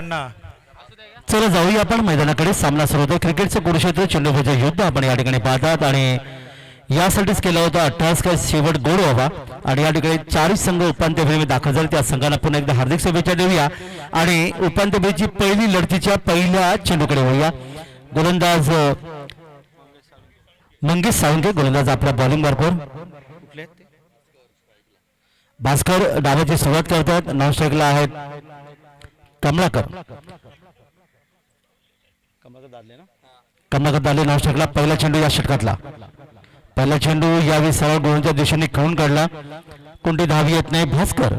अण्णा चला जाऊया आपण मैदानाकडे. सामना सुरू होतो. क्रिकेटचं कुरुक्षेत्र चेंडूचे युद्ध आपण या ठिकाणी पाहतात आणि यासाठीच केला होता 28 का शेवट गोड व्हावा आणि या ठिकाणी चारही संघ उपांत्य फेरीमध्ये दाखल झाले. त्या संघांना पुन्हा एकदा हार्दिक शुभेच्छा देऊया आणि उपांत्य फेरीची पहिली लढतीच्या पहिल्या चेंडूकडे होऊया. गोलंदाज मंगेश साळुंके गोलंदाज आपल्या बॉलिंग मार्फत. भास्कर डावाची सुरुवात करतात. नॉन स्ट्राईकला आहेत कमलाकर दाले नॉन स्ट्राईकला. पहिला चेंडू या षटकातला. पहिला चेंडू यावेळी सरळ गोलच्या दिशेने खेळून काढला. कोणती धाव येत नाही. भास्कर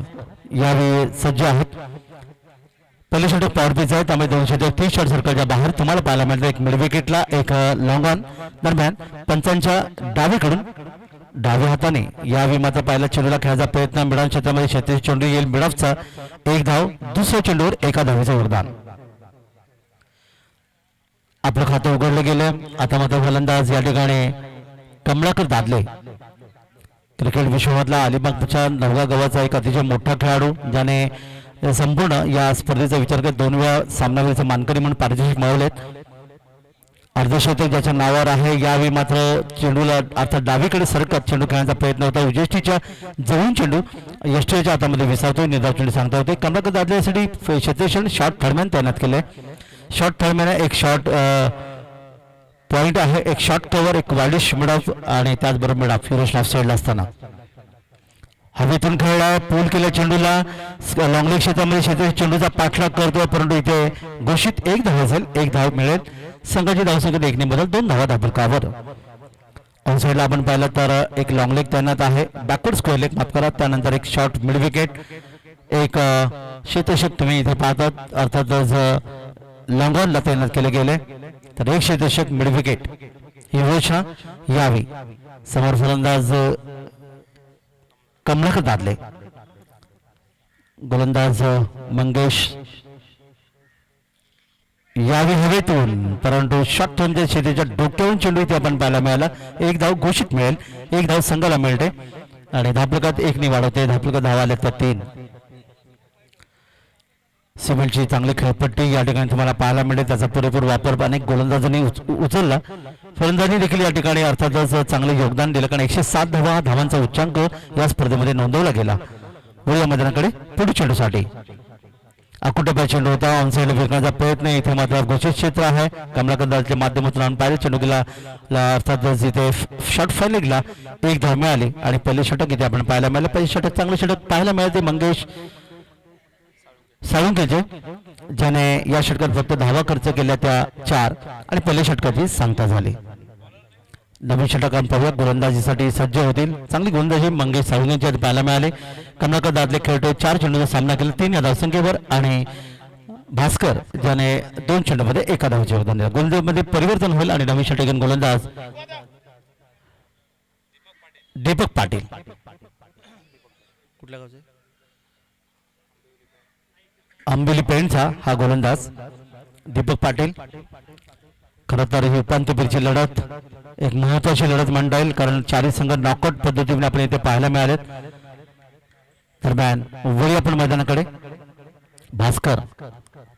यावेळी सज्ज आहेत. पहिले षटक पॉवर पिच आहे त्यामुळे 230 शॉट सर्कलच्या बाहेर तुम्हाला पाहायला मिळतं. एक मिड विकेटला एक लॉंग ऑन. दरम्यान पंचांच्या डावीकडून डाव्या हाताने यावेळी मात्र पहिला चेंडूला खेळायचा प्रयत्न. मिडॉन क्षेत्रामध्ये 36 चेंडू येईल. मिडॉफचा एक धाव. दुसऱ्या चेंडूवर एका धावेचं योगदान. आपलं खातं उघडलं गेलं. आता मात्र फलंदाज या ठिकाणी कमलाकर दादले. क्रिकेट विश्वातला अलिबागच्या नवगा गावाचा एक अतिशय मोठा खेळाडू ज्याने संपूर्ण या स्पर्धेचा विचार करत 2 वेळा सामनावीरचे मानकरी म्हणून पारितोषिक मिळवलेत. अर्धशतक ज्याच्या नावावर आहे. यावेळी मात्र चेंडूला अर्थात डावीकडे सरकत चेंडू खेळण्याचा प्रयत्न होता. उजेष्टीच्या जवळून चेंडू यष्टीच्या हातामध्ये विसारतो. निर्धाव चेंडू सांगता होते. कमलाकर दादलेसाठी क्षेत्ररक्षण शॉट थर्डमॅन तैनात केले. शॉट थर्डमॅन एक शॉट पॉइंट आहे. एक शॉट कव्हर एक वाईडिश मिड ऑफ आणि त्याचबरोबर मिड ऑफ फिरोज ऑफ साईडला असताना हवेतून खेळला. पूल केल्या चेंडूला लॉंगलेग क्षेत्रामध्ये क्षेत्र चेंडूचा पाठलाग करतो परंतु इथे घोषित एक धाव असेल. एक धाव मिळेल. संघाची धावसंख्या 1 ने बदल 2 धावा धाबकावर. ऑन साईडला आपण पाहिलं तर एक लॉंगलेग तैनात आहे. बॅकवर्ड स्क्वेअर लेग माफ करा. त्यानंतर एक शॉट मिड विकेट एक क्षेत्ररक्षक तुम्ही इथे पाहतात. अर्थातच लॉंग ऑनला तैनात केले गेले तर एक क्षेत्ररक्षक मिड विकेट ही घोषणा यावी. समोर फलंदाज कमलाकर दादले. गोलंदाज मंगेश यावी हवेतून परंतु शॉट थोनच्या शेतीच्या डोक्यावरून चेंडू इथे आपण पाहायला मिळाला. एक धाव घोषित मिळेल. एक धाव संघाला मिळते आणि धापलकात 1 ने वाढवते. धापलकात धावा आल्या तर 3. सिमेंटची चांगली खेळपट्टी या ठिकाणी तुम्हाला पाहायला मिळेल. त्याचा पुरेपूर वापर अनेक गोलंदाजांनी उचलला. फलंदाजांनी देखील या ठिकाणी अर्थातच चांगले योगदान दिलं कारण 107 धावांचा उच्चांक या स्पर्धेमध्ये नोंदवला गेला. या मैदानाकडे पुढे चेंडूसाठी अकुटप्या चेंडू होता. ऑन साईड फेकण्याचा प्रयत्न. इथे मात्र घोषित क्षेत्र आहे. कमलाकर दादच्या माध्यमातून आणून पाहिजे चेंडू गेला. अर्थातच इथे शॉट फायलिंगला एक धाव मिळाली आणि पहिले षटक इथे आपण पाहायला मिळालं. पहिले षटक चांगले षटक पाहायला मिळाले मंगेश साळुंकेचे ज्याने या षटकात फक्त धावा खर्च केल्या त्या 4 आणि पहिल्या षटकाची सांगता झाली. नवीन षटकात पाहूया. गोलंदाजीसाठी सज्ज होतील. चांगली गोलंदाजी मंगेश साळुंके पाहायला मिळाले. कमलाकर दादले खेळतोय. 4 चेंडूचा सामना केला 3 या धावसंख्येवर आणि भास्कर ज्याने 2 चेंडूमध्ये एका धावाचे योगदान दिलं. गोलंदाजीमध्ये परिवर्तन होईल आणि नवीन षटकात गोलंदाज दीपक पाटील. कुठल्या गावचे आंबिली पेंटचा हा गोलंदाज दीपक पाटील. खरं तर ही उपांत्य फेरीची लढत एक महत्वाची लढत म्हणता येईल कारण 4 संघ नॉकआउट पद्धतीने आपण इथे पाहायला मिळालेत. दरम्यान वळी आपण मैदानाकडे. भास्कर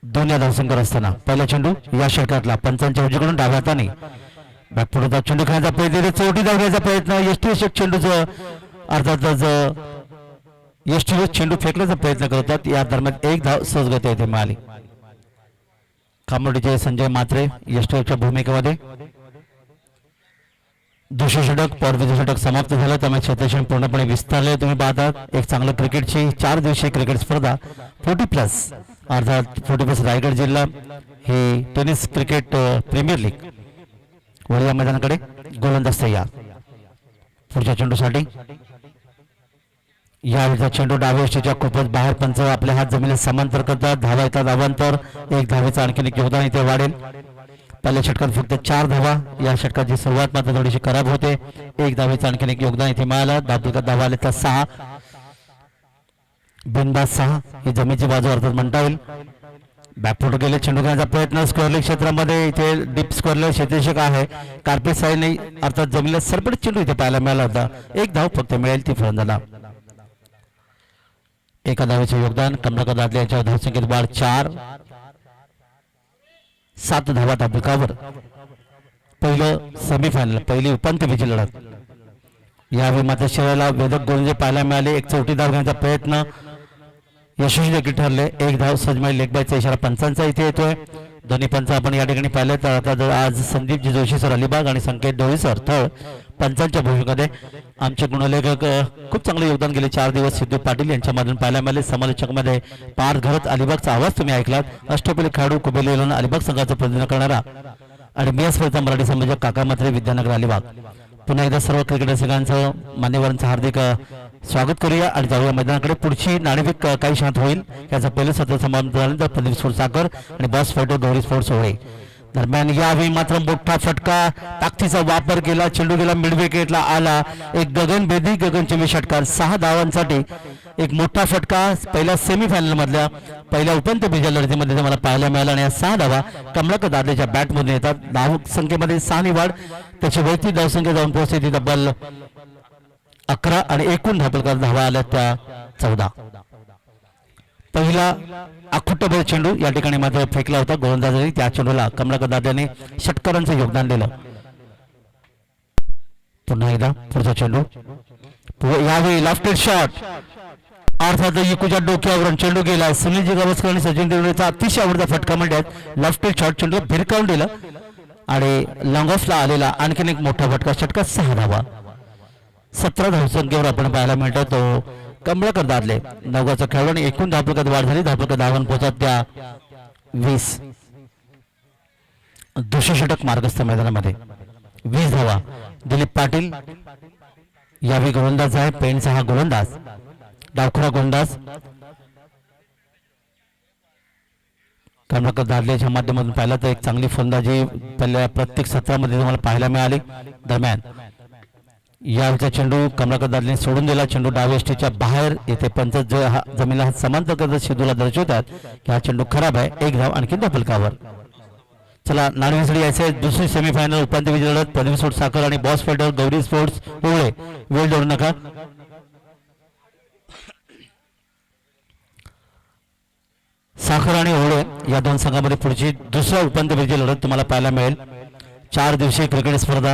2 या धावसंख्येवर असताना पहिला चेंडू या षटकातला. पंचांच्या उजवीकडून डाव्या हाताने बॅकफुटचा चेंडू खेळण्याचा प्रयत्न. चोटी धाव घ्यायचा प्रयत्न. यष्टीरक्षक चेंडूचं अर्थातच यष्टीवर चेंडू फेकण्याचा प्रयत्न करतात. या दरम्यान एक धाव सहजगत्या इथे मिळाली. खामोडीचे संजय मात्रे यष्टीवरच्या भूमिकेमध्ये. दुसरे षटक पॉवर षटक समाप्त झालं त्यामुळे क्षेत्ररक्षण पूर्णपणे विस्तारले. तुम्ही पाहतात एक चांगलं क्रिकेटची 4 दिवसीय क्रिकेट स्पर्धा 40+ अर्थात 40+ रायगड जिल्हा ही टेनिस क्रिकेट प्रीमियर लीग. वळीया मैदानाकडे गोलंदाज तयार. पुढच्या चेंडूसाठी यावेळीचा चेंडू डाव्या यष्टीच्या खूपच बाहेर. पंच आपल्या हात जमिनीला समांतर करतात. धावा येतात. धावांतर एक धावेचं आणखीन एक योगदान इथे वाढेल. पहिल्या षटकात फक्त 4 धावा. या षटकाची सुरुवात मात्र थोडीशी खराब होते. एक धावेचं आणखीन एक योगदान इथे मिळालं. धापलकात धावा आले तर 6. बिनबाद 6 ही जमिनीची बाजू अर्थात म्हणता येईल. बॅकफुट गेले. चेंडू घेण्याचा प्रयत्न स्क्वेअर क्षेत्रामध्ये. इथे डीप स्क्वेअर क्षेत्ररक्षक आहे. कार्पेट साईने अर्थात जमिनीला सरपट चेंडू इथे पाहायला मिळाला होता. एक धाव फक्त मिळेल ती फलंदाजाला. एका धावेचे योगदान. कमलाकर दादले यांच्या धावसंख्येत वाढ 4. 7 धावा धापकावर पहिलं सेमीफायनल पहिली उपांत्य फेरीची लढत. यावेळी मात्र शरीराला वेदक गोलंदाजी पाहायला मिळाले. एक चौकीदार घेण्याचा प्रयत्न यशस्वी देखील ठरले. एक धाव सजमाई लेगबायचा इशारा पंचांचा इथे येतोय. दोन्ही पंच आपण या ठिकाणी पाहिले तर आता आज संदीपजी जोशी सर अलिबाग आणि संकेत डोळे सर थळ पंचांच्या भूमिकेमध्ये आमचे गुणलेखक खूप चांगले योगदान गेले 4 दिवस सिद्धू पाटील यांच्यामधून पाहायला मिळाले. समालोचकमध्ये पार्थ घरत अलिबागचा आवाज तुम्ही ऐकलात. अष्टपैलू खेळाडू कुबेलेलन अलिबाग संघाचं प्रतिनिधित्व करणारा आणि बियासपरचा मराठी समाजाच्या काका मात्रे विद्यानगर अलिबाग. पुन्हा एकदा सर्व क्रिकेट रसिकांचं मान्यवरांचं हार्दिक स्वागत करूया आणि जाऊया मैदानाकडे. पुढची नाणेफेक काही शांत होईल. याचा पहिलं सत्र समाप्त झाल्यानंतर प्रदीप साखर आणि boss fighter Gauri sports Hole. दरम्यान यावेळी मात्र मोठा फटका ताकदीचा वापर केला. चेंडू गेला मिड विकेटला आला. एक गगनभेदी गगनचुंबी षटकार 6 धावांसाठी एक मोठा फटका पहिल्या सेमीफायनल मधल्या पहिल्या उपांत्य फेरीच्या लढतीमध्ये मला पाहायला मिळाला. आणि या 6 धावा कमलाकर दादलेच्या बॅटमधून येतात. धाव संख्येमध्ये 6 नि वाढ. त्याची वैयक्तिक धावसंख्या जाऊन पोहोचते ती तब्बल 11 आणि एकूण धावा आल्या त्या 14. पहिला अखुट्टभर चेंडू या ठिकाणी मात्र फेकला होता गोलंदाजांनी. त्या चेंडूला कमलाकर दादाने षटकारांचं योगदान दिलं. पुन्हा एकदा पुढचा चेंडू यावेळी लाफ्टेड शॉट अर्थात इकूच्या डोक्यावरून चेंडू गेला. सुनीलजी गावस्कर आणि सचिन देवडेचा अतिशय आवडता फटका म्हणतात लाफ्टेड शॉट. चेंडू भिरकावून दिलं आणि लॉंग ऑफला आलेला आणखीन एक मोठा फटका षटकार 6 धावा 17 धावसंख्येवर आपण पाहायला मिळतो तो कमलाकर दादले नवगाचा खेळाडू. आणि एकूण धावफलकात वाढ झाली. धावफलकात धावांन पोहोचत त्या 20. दुसरे षटक मार्गस्थ मैदानामध्ये 20 धावा. दिलीप पाटील यावेळी गोलंदाज आहे. पेनचा हा गोलंदाज डावखुरा गोलंदाज कमलाकर दादलेच्या माध्यमातून पाहिला तर एक चांगली फलंदाजी पहिल्या प्रत्येक सत्रामध्ये तुम्हाला पाहायला मिळाली. दरम्यान यावेळचा चेंडू कमलाकर दादलेने सोडून दिला. चेंडू डावेष्टीच्या बाहेर येथे पंच जमिनीला समांतर करत सिद्धूला दर्शवतात की हा चेंडू खराब आहे. एक धाव आणखी धावफलकावर. चला नाणेफेक यायचे दुसरी सेमीफायनल उपांत्य फेरीची लढत प्रदीप साखर आणि boss fighter Gauri sports Hole. वेळ जोडू नका. साखर आणि होळे या दोन संघांमध्ये पुढची दुसऱ्या उपांत्य फेरीची लढत तुम्हाला पाहायला मिळेल. 4 दिवसीय क्रिकेट स्पर्धा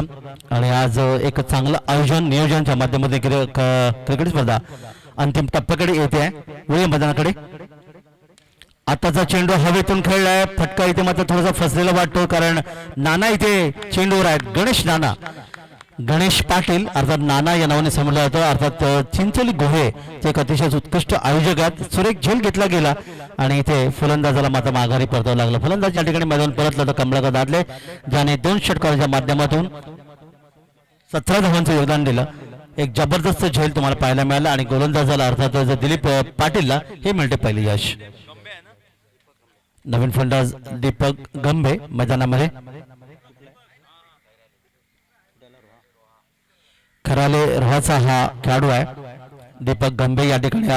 आणि आज एक चांगलं आयोजन नियोजनाच्या माध्यमातून क्रिकेट स्पर्धा अंतिम टप्प्याकडे येते आहे. वळूया मैदानाकडे. आताचा चेंडू हवेतून खेळलाय. फटका इथे मात्र थोडासा फसलेला वाटतो कारण नाना इथे चेंडूवर आहेत. गणेश पाटील अर्थात नाना या नावाने समजला जातो. अर्थात चिंचोली गोहे ते एक अतिशय उत्कृष्ट आयोजक आहेत. सुरेख झेल घेतला गेला आणि इथे फलंदाजाला मात्र माघारी परतावं लागलं. फलंदाज या ठिकाणी मैदान परतला तर कमलाकर दादले ज्याने 2 षटकाराच्या माध्यमातून 17 धावांचं योगदान दिलं. एक जबरदस्त झेल तुम्हाला पाहायला मिळाला आणि गोलंदाजाला अर्थात दिलीप पाटीलला हे मिळते पहिले यश. नवीन फलंदाज दीपक गंभे मैदानामध्ये. खराले रोहाचा हा खेळाडू आहे. दीपक गंभे या ठिकाणी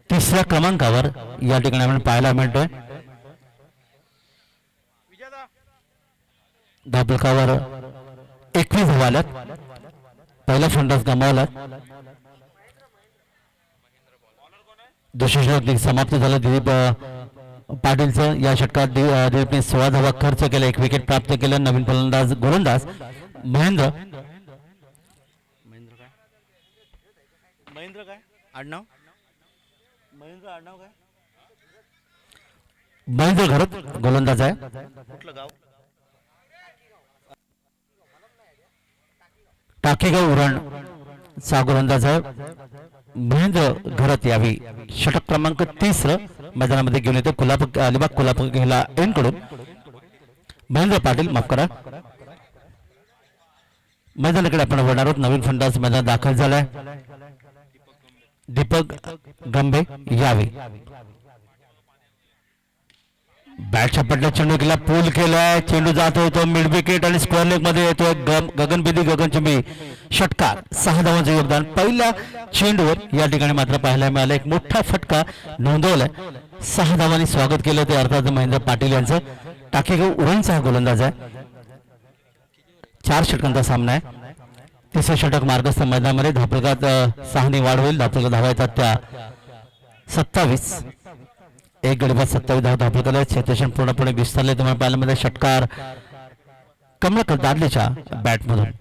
3ऱ्या क्रमांकावर या ठिकाणी आपण पाहायला मिळतोय. धावफलकावर 21 धावा आल्यात. पहिला फलंदाज गमावला. दुसरे षटक समाप्त झालं दिलीप पाटीलचं. या षटकात दिलीपने 16 धावा खर्च केला. 1 विकेट प्राप्त केलं. नवीन फलंदाज गोलंदाज महेंद्र घरत गोलंदाज आहे. टाकेगाव उरण चा गोलंदाज आहे. महेंद्र घरत यावी षटक क्रमांक 30 मैदानामध्ये घेऊन येतो. अलिबाग कोल्हापूर गेला एनकडून महेंद्र पाटील माफ करा. मैदानाकडे आपण वळणार आहोत. नवीन फलंदाज मैदानात दाखल झालाय. दीपक गंभे यावे. बॅटच्या पडल्या चेंडू केला. पूल केलाय. चेंडू जात होतो मिड विकेट आणि स्क्वेअर लेग मध्ये येतोय. गगनभेदी गगनचुंबी षटकार 6 धावांचं योगदान. पहिल्या चेंडूवर या ठिकाणी मात्र पाहायला मिळाला. एक मोठा फटका नोंदवलाय. 6 धावांनी स्वागत केलं ते अर्थात महेंद्र पाटील यांचं. टाकेगाव उरणचा हा गोलंदाज आहे. 4 षटकांचा सामना आहे. 3रे षटक मार्गस्थ मैदानामध्ये. धावफलकात 6 ने वाढ होईल. धावफलकात धावा येतात त्या 27. एक गडी बाद 27 धावा धापल केले. क्षेत्रक्षण पूर्णपणे विस्तारले. तुम्हाला पाहायला मिळाले षटकार कमलाकर दादलेच्या बॅटमधून.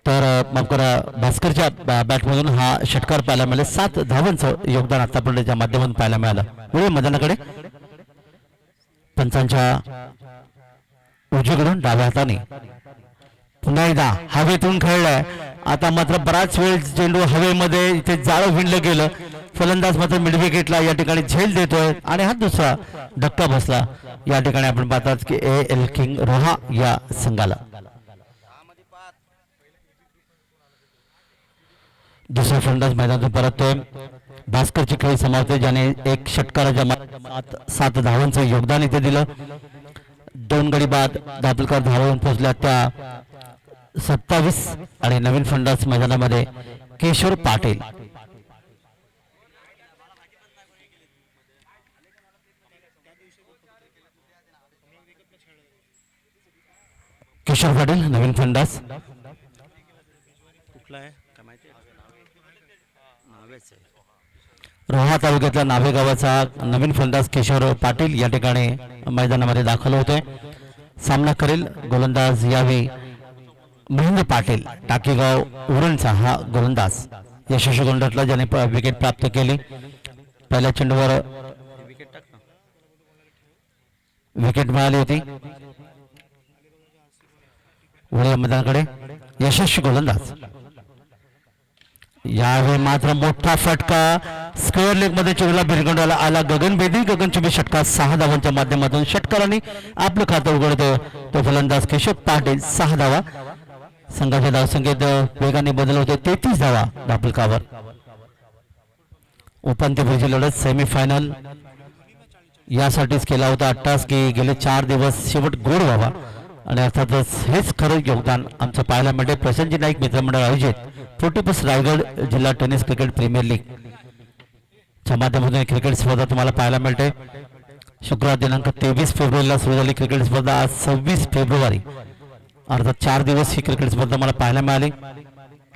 तर माफ करा, भास्करच्या बॅटमधून हा षटकार पाहायला मिळाले. 7 धावांचं योगदान आतापर्यंतच्या माध्यमातून पाहायला मिळालं. वेळ मैदानाकडे पंचांच्या उजवीकडून डाव्या हाताने पुन्हा एकदा हवेतून खेळलाय. आता मात्र बराच वेळ चेंडू हवेमध्ये इथे जाळं विणलं गेलं. फलंदाज मात्र मिड विकेटला या ठिकाणी झेल देतोय आणि हा दुसरा धक्का बसला. या ठिकाणी आपण पाहतात की AL किंग रोहा या संघाला. दुसरा फलंदाज मैदानातून परततोय. भास्करची खेळी समाप्त, ज्याने एक षटकाराच्या 7 धावांचं योगदान इथे दिलं. 2 गडी बाद दाभोलकर धावावरून पोहोचल्या त्या 27 आणि नवीन फलंदाज मैदानामध्ये किशोर पाटील. किशोर पाटील नवीन फलंदाज. रोहा तालुक्यातल्या नावे गावाचा नवीन फलंदाज किशोर पाटील या ठिकाणी मैदानामध्ये दाखल होतोय. सामना करेल गोलंदाज यावेळी महेंद्र पाटील टाकीगाव उरणचा हा गोलंदाज. यशस्वी गोलंदाजला ज्याने विकेट प्राप्त केली. पहिल्या चेंडूवर विकेट मिळाली होती. वळीया मैदानाकडे यशस्वी गोलंदाज. यावेळी मात्र मोठा फटका स्क्वेअर लेग मध्ये चेंडूला भिरगंडवाला आला. गगनभेदी गगनचुंबी षटकार 6 धावांच्या माध्यमातून षटकारांनी आपलं खातं उघडतो. तो फलंदाज किशोर पाटील 6 धावा. संघाच्या धावसंख्येत वेगाने बदल होते. 33 धावा दाभोलकावर. उपांत्यपूर्वची लढत सेमीफायनल यासाठीच केला होता अट्टास की गेले 4 दिवस शेवट गोड व्हावा आणि अर्थातच हेच खरं योगदान आमचं पाहायला मिळते. प्रसन्नजी नाईक मित्रमंडळ आयोजित 40+ रायगड जिल्हा टेनिस क्रिकेट प्रीमियर लीग च्या माध्यमातून क्रिकेट स्पर्धा तुम्हाला पाहायला मिळते. शुक्रवार दिनांक 23 फेब्रुवारीला सुरू झाली क्रिकेट स्पर्धा. आज 26 फेब्रुवारी अर्थात 4 दिवस ही क्रिकेट स्पर्धा मला पाहायला मिळाली.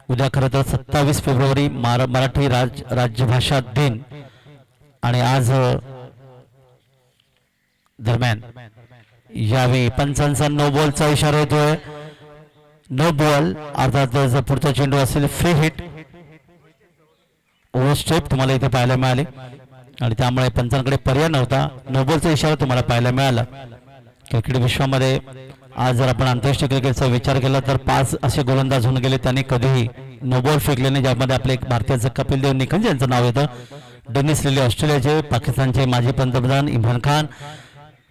उद्या खरं तर 27 फेब्रुवारी मराठी राज्यभाषा दिन आणि आज दरम्यान यावेळी पंचांचा नो बॉलचा इशारा येतोय. नो बॉल अर्थात जर पुढचा चेंडू असेल फ्री हिट. ओव्हर स्टेप तुम्हाला इथे पाहायला मिळाले आणि त्यामुळे पंचांकडे पर्याय नव्हता. नो बॉलचा इशारा तुम्हाला पाहायला मिळाला. क्रिकेट विश्वामध्ये आज जर आपण आंतरराष्ट्रीय क्रिकेटचा विचार केला तर 5 असे गोलंदाज होऊन गेले त्यांनी कधीही नो बॉल फेकले नाही. ज्यामध्ये आपले एक भारतीयाचं कपिल देव निखंज यांचं नाव येतं. डेनिस लिली ऑस्ट्रेलियाचे, पाकिस्तानचे माजी पंतप्रधान इम्रान खान,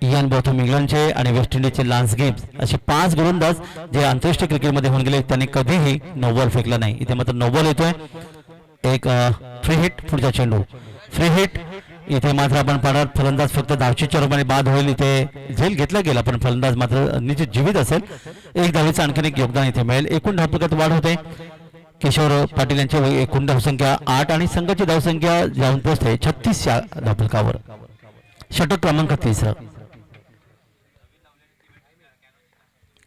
इयान बोथम इंग्लंडचे आणि वेस्ट इंडिजचे लान्स गिब्स असे 5 गोलंदाज जे आंतरराष्ट्रीय क्रिकेटमध्ये होऊन गेले त्यांनी कधीही नो बॉल फेकला नाही. इथे मात्र नो बॉल येतोय. एक फ्री हिट. पुढचा चेंडू फ्री हिट. इथे मात्र आपण पाहणार फलंदाज फक्त धावचीच्या रूपाने बाद होईल. इथे झेल घेतला गेला पण फलंदाज मात्र निश्चित जीवित असेल. 1 धावेचं आणखीन एक योगदान इथे मिळेल. एकूण धावफलकात वाढ होते. किशोर पाटील यांची एकूण धावसंख्या 8 आणि संघाची धावसंख्या जाऊन पोहोचते 36 या धावफलकावर. षटक क्रमांक 3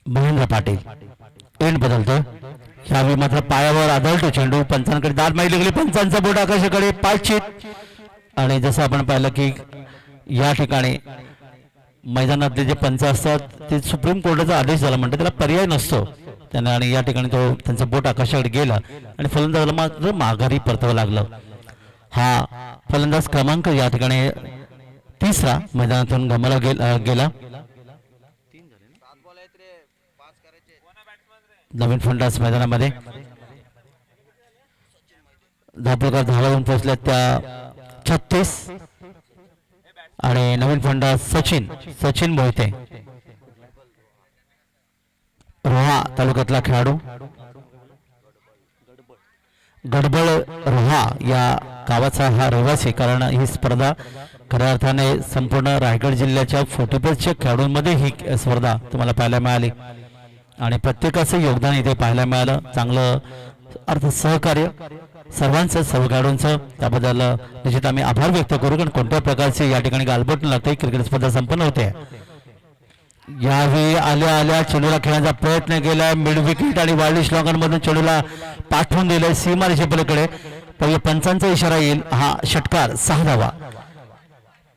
महेंद्र पाटील. एंड बदलतो. यावेळी मात्र पायावर आदळतो चेंडू. पंचांकडे दाद माहिती गेली. पंचांचा बोट आकाशाकडे 5 चित आणि जसं आपण पाहिलं की या ठिकाणी मैदानातले जे पंच असतात ते सुप्रीम कोर्टाचा आदेश झाला म्हणतात त्याला पर्याय नसतो त्यांना आणि या ठिकाणी तो त्यांचा बोट आकाशाकडे गेला आणि फलंदाजाला मात्र माघारी परतावं लागलं. हा फलंदाज क्रमांक या ठिकाणी 3रा मैदानातून गमावला गेला. नवीन फलंदाज मैदानामध्ये दाभोलकर धावावरून पोहोचल्या त्या 36 आणि नवीन फलंदाज सचिन मोहिते रोहा तालुक्यातला खेळाडू. गडबळ रोहा या गावाचा हा रहिवासी. कारण ही स्पर्धा खऱ्या अर्थाने संपूर्ण रायगड जिल्ह्याच्या 40+ खेळाडूंमध्ये ही स्पर्धा तुम्हाला पाहायला मिळाली आणि प्रत्येकाचं योगदान इथे पाहायला मिळालं. चांगलं अर्थ सहकार्य सर्वांचं सर्व खेळाडूंचं त्याबद्दल निश्चित आम्ही आभार व्यक्त करू. कारण कोणत्या प्रकारचे या ठिकाणी गालबोट न लागते क्रिकेट स्पर्धा संपन्न होते. यावेळी आल्या आल्या चेंडूला खेळण्याचा प्रयत्न केला, मिड विकेट आणि वार्डी श्लॉगनमधून चेंडूला पाठवून दिले सीमारेषे पलीकडे. पहिले पंचांचा इशारा येईल. हा षटकार 6 धावा.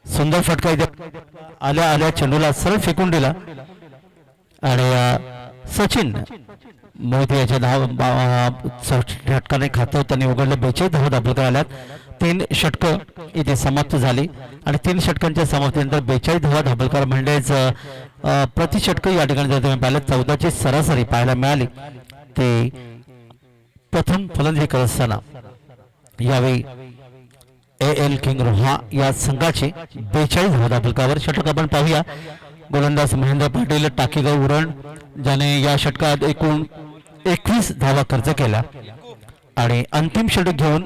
सुंदर फटका इथे आल्या आल्या चेंडूला सरळ फेकून दिला आणि सचिन मोहिते याच्या षटकाने खातं त्यांनी उघडलं. 42 धावा दाखल आल्यात. 3 षटकं इथे समाप्त झाली आणि 3 षटकांच्या समाप्तीनंतर 42 धावा धाबलकर म्हणजेच प्रति षटक या ठिकाणी जर तुम्ही पाहिलं 14ची सरासरी पाहायला मिळाली. ते प्रथम फलंदाजी करत असताना यावेळी AL किंग रोहा या संघाचे 42 धावा धाबलकावर. षटक आपण पाहूया. गोलंदाज महेंद्र पाटील टाकीगाव उरण ज्याने या षटकात एकूण 21 धावा खर्च केला आणि अंतिम षटक घेऊन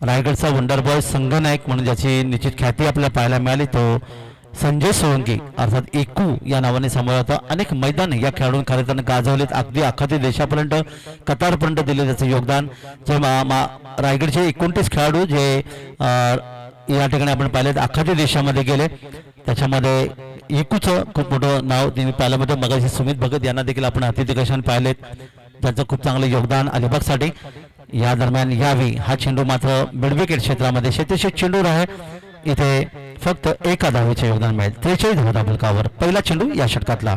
रायगडचा वंडर बॉय संघनायक म्हणून ज्याची निश्चित ख्याती आपल्याला पाहायला मिळाली तो संजय सोळंकी अर्थात एकू या नावाने समोर होता. अनेक मैदान या खेळाडूंनी खरं तर गाजवलेत. अगदी अख्खा देशापर्यंत कतारपर्यंत दिले त्याचं योगदान. जे रायगडचे 29 खेळाडू जे या ठिकाणी आपण पाहिलेत अख्खा देशामध्ये गेले. त्याच्यामध्ये एकूचं खूप मोठं नाव त्यांनी पाहिलं होतं. मगाशी सुमित भगत यांना देखील आपण अतिथी कशाने पाहिलेत ज्यांचं खूप चांगलं योगदान अलिबागसाठी. या दरम्यान यावी हा चेंडू मात्र मिड विकेट क्षेत्रामध्ये शेतीशी चेंडू आहे. इथे फक्त 1 धावेचे योगदान मिळेल. 43 धावा धाबलकावर पहिला चेंडू या षटकातला.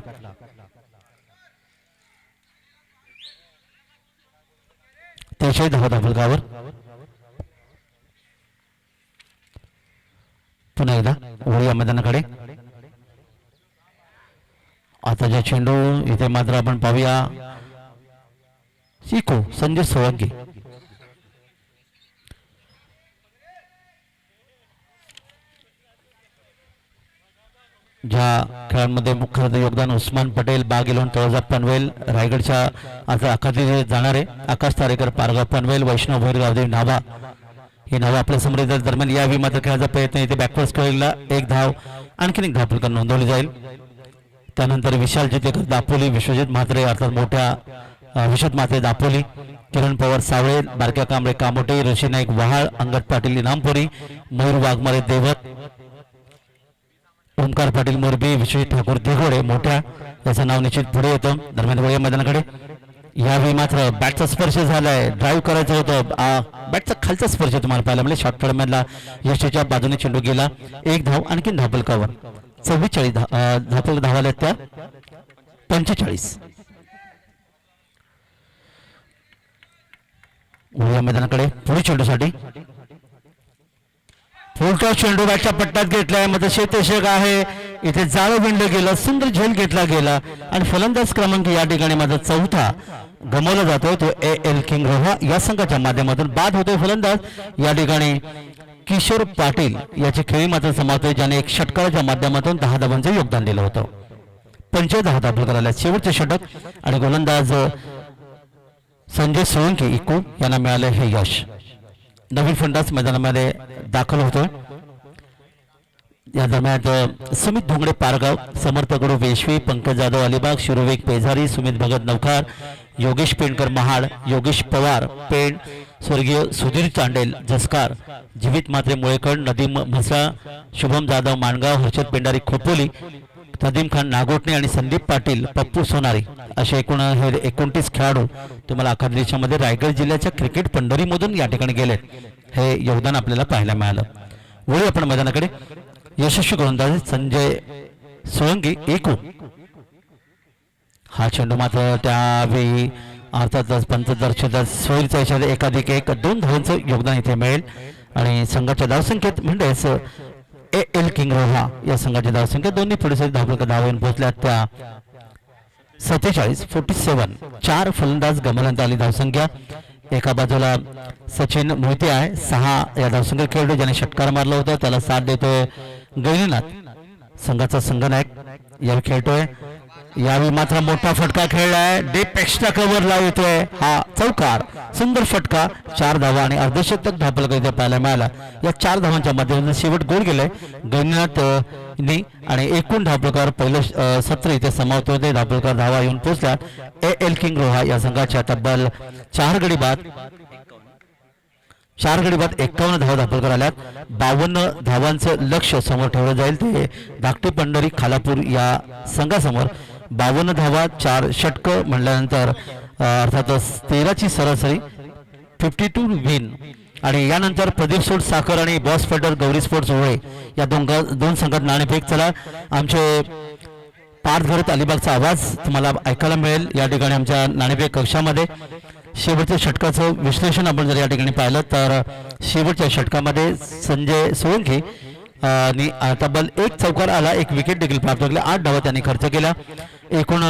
43 धावा धाबलकावर. पुन्हा एकदा ओळी या मैदानाकडे. आता जे चेंडू इथे मात्र आपण पाहूया शिको संजय सोळंकी. ज्या खेळांमध्ये मुख्य योगदान उस्मान पटेल, बाग इलोन, तळोजा पनवेल, रायगडच्या आता अखाती जाणारे आकाश तारेकर, पारगाव पनवेल, वैष्णव भैर, गावदेव नाभा हे नाव आपल्या समोर दरम्यान यावी मात्र खेळाचा प्रयत्न इथे बॅकवर्स खेळला. 1 धाव आणखीन 1 धाव नोंदवली जाईल. त्यानंतर विशाल जितेकर दापोली, विश्वजित म्हात्रे अर्थात मोठ्या विश्वजित म्हात्रे दापोली, किरण पवार सावळे, बारक्या कांबळे कामोटे, ऋषी नाईक वहाळ, अंगद पाटील इनामपुरी, मयूर वाघमारे देवत, ओमकार पाटील मोरबी, विश्वजित ठाकूर दिघोडे मोठ्या याचं नाव निश्चित पुढे येतं. दरम्यान वळीया मैदानाकडे यावेळी मात्र बॅटचा स्पर्श झालाय. ड्राईव्ह करायचं होतं. बॅटचा खालचा स्पर्श तुम्हाला पाहायला म्हणजे शॉर्ट मधला यष्टीच्या बाजूने चेंडू गेला. 1 धाव आणखी धाबलकावर. 44 धावाल्या त्या 45. वळीया मैदानाकडे पुढे चेंडूसाठी पुढचा चेंडू बॅटच्या पट्ट्यात घेतलाय. मात्र शेतशेक आहे इथे जाळं विणलं गेलं. सुंदर झेल घेतला गेला आणि फलंदाज क्रमांक या ठिकाणी माझा 4था गमावला जातोय तो AL किंग रोहा या संघाच्या माध्यमातून. बाद होतोय फलंदाज या ठिकाणी किशोर पाटील याची खेळी मात्र समावतोय ज्याने 1 षटकाराच्या माध्यमातून 10 धावांचं योगदान दिलं होतं. 25 धावा दाखल करायला शेवटचे षटक आणि गोलंदाज संजय सोळंकी इकू यांना मिळालं हे यश. नवीन फलंदाज मैदानामध्ये दाखल होतोय. या दरम्यान सुमित धोंगडे पारगाव, समर्थ गडू वेशवी, पंकज जाधव अलिबाग, शिरोवेग पेझारी, सुमित भगत नवखार, योगेश पेंडकर महाड, योगेश पवार पेंड, स्वर्गीय सुधीर चांडेल जसकार, जीवित मात्रे मुळेकड, नदीम म्हसा, शुभम जाधव माणगाव, हर्षद पेंडारी खोपोली, नदीम खान नागोटणे आणि संदीप पाटील पप्पू सोनारी असे एकूण हे 29 खेळाडू तुम्हाला अख्खा देशामध्ये रायगड जिल्ह्याच्या क्रिकेट पंढरीमधून या ठिकाणी गेलेत. हे योगदान आपल्याला पाहायला मिळालं. वळू आपण मैदानाकडे. यशस्वी गोलंदाज संजय सोळंकी एकू. हा चेंडू मात्र त्यावेळी अर्थातच पंचदर्शक सोयीचा इशारा 1+1 2 धावांचं योगदान इथे मिळेल आणि संघाच्या धावसंख्येत म्हणजेच AL किंग रोहा या संघाची धावसंख्या दोन्ही पुढे धाव येऊन पोहोचल्या त्या 47. 4 फलंदाज गमवण्यात आली धावसंख्या. एका बाजूला सचिन मोहिते आहे 6 या धावसंख्या खेळतो ज्याने षटकार मारला होता. त्याला साथ देतोय गैनीनाथ संघाचा संघनायक यावेळी खेळतोय. यावेळी मात्र मोठा फटका खेळलाय. डीप एक्स्ट्रा कव्हर लावतोय. हा चौकार सुंदर फटका. 4 धावा आणि अर्धशतक धापल इथे पाहायला मिळाला. या 4 धावांच्या माध्यमातून शेवट गोल गेलाय गैनीनाथ आणि एकूण धापलकर पहिलं सत्र इथे समाप्त होते. धापलकर धावा येऊन पोहोचल्या. AL किंग रोहा या संघाच्या तब्बल 4 गडी बाद 4 गडी बाद 51 धावा दाखल आल्यात. 52 धावांचं लक्ष समोर ठेवलं जाईल ते धाकटी पंढरी खालापूर या संघासमोर. 52 धावा 4 षटकं म्हणल्यानंतर अर्थातच 13ची सरासरी 52 विन. आणि यानंतर प्रदीप सोड साखर आणि बॉस फायटर गौरी स्पोर्ट्स ओळे या दोन संघात नाणेफेक. चला आमचे पाच घरत अलिबागचा आवाज तुम्हाला ऐकायला मिळेल या ठिकाणी आमच्या नाणेफेक कक्षामध्ये. शेवटच्या षटकाचं विश्लेषण आपण जर या ठिकाणी पाहिलं तर शेवटच्या षटकामध्ये संजय सोळंकी आणि तब्बल 1 चौकार आला, 1 विकेट देखील प्राप्त केला, 8 धावा त्यांनी खर्च केला. एकूण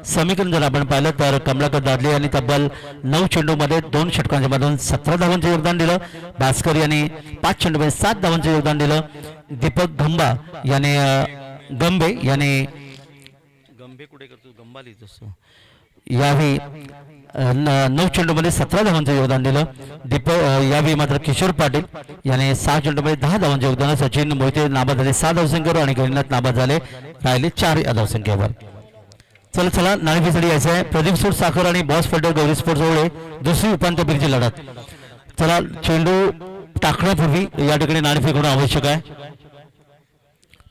समीकरण जर आपण पाहिलं तर कमलाकर दादले यांनी तब्बल 9 चेंडूमध्ये 2 षटकांच्या मधून 17 धावांचे योगदान दिलं. भास्कर यांनी 5 चेंडूमध्ये 7 धावांचे योगदान दिलं. दीपक याने गंबे कुठे करतो गंबा लिहित असतो यावेळी 9 चेंडूमध्ये 17 धावांचं योगदान दिलं. यावेळी मात्र किशोर पाटील याने 6 चेंडूमध्ये 10 धावांचे योगदान. सचिन मोहिते नाबाद झाले 6 धावसंख्येवर आणि गणिनाथ नाबाद झाले राहिले 4 या धावसंख्येवर. चला नाणेफेकीसाठी यायचं आहे. प्रदीप सोड साखर आणि बॉस फायटर गौरी स्पोर्ट्स ओळे दुसरी उपांत्य फेरीची लढत. चला चेंडू टाकण्यापूर्वी या ठिकाणी नाणेफेक होणं आवश्यक आहे.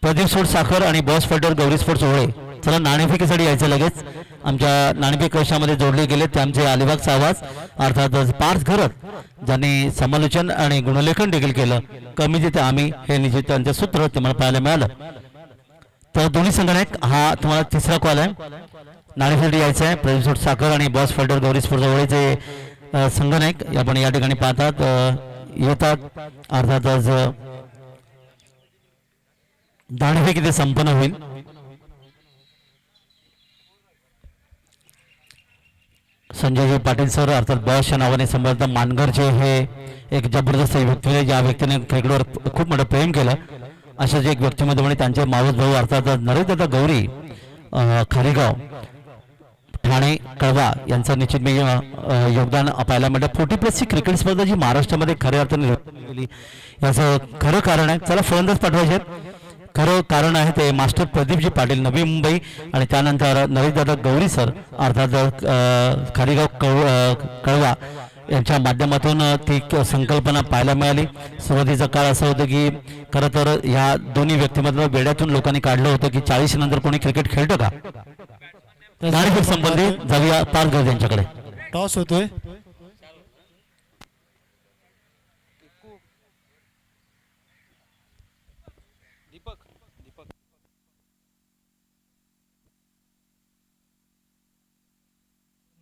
प्रदीप सोड साखर आणि बॉस फायटर गौरी स्पोर्ट्स ओळे चला नाणेफेकीसाठी यायचं लगेच. आमच्या नाणेफेक कक्षामध्ये जोडले गेले ते आमचे अलिबागचा आवाज अर्थातच पार्थ घरत ज्यांनी समालोचन आणि गुणलेखन देखील केलं. कमी जिथे आम्ही हे निश्चित त्यांचं सूत्र तुम्हाला पाहायला मिळालं. तर दोन्ही संघाने हा तुम्हाला तिसरा कॉल आहे. नाणेफेकीसाठी यायचं आहे. प्रदीप सोड साखर आणि बॉस फायटर गौरी स्पोर्ट्स ओळेचे संघनायक आपण या ठिकाणी पाहतात येतात. अर्थातच नाणेफेक इथे संपन्न होईल. संजयजी पाटील सर अर्थात बॉसच्या नावाने संबंधित मानगरचे हे एक जबरदस्त व्यक्ती आहे ज्या व्यक्तीने क्रिकेटवर खूप मोठं प्रेम केलं. अशाच एक व्यक्तिमत्व म्हणजे त्यांचे मावस भाऊ अर्थात नरेशदादा गौरी खारीगाव ठाणे कळवा यांचं निश्चित मी योगदान पाहायला मिळतं. 40+ क्रिकेट स्पर्धा जी महाराष्ट्रामध्ये खऱ्या अर्थाने गेली याचं खरं कारण आहे. चला फलंदाज पाठवायचे खरं कारण आहे ते मास्टर प्रदीपजी पाटील नवी मुंबई आणि त्यानंतर नरेशदादा गौरी सर अर्थात खारीगाव कळवा यांच्या माध्यमातून ती संकल्पना पाहायला मिळाली. सुरुवातीचा काळ असं होतं की खरं तर ह्या दोन्ही व्यक्तिमत्व वेड्यातून लोकांनी काढलं होतं की 40 नंतर कोणी क्रिकेट खेळतं का. नाणेफेक संबंधित जाऊया पाच घर यांच्याकडे. टॉस होतोय.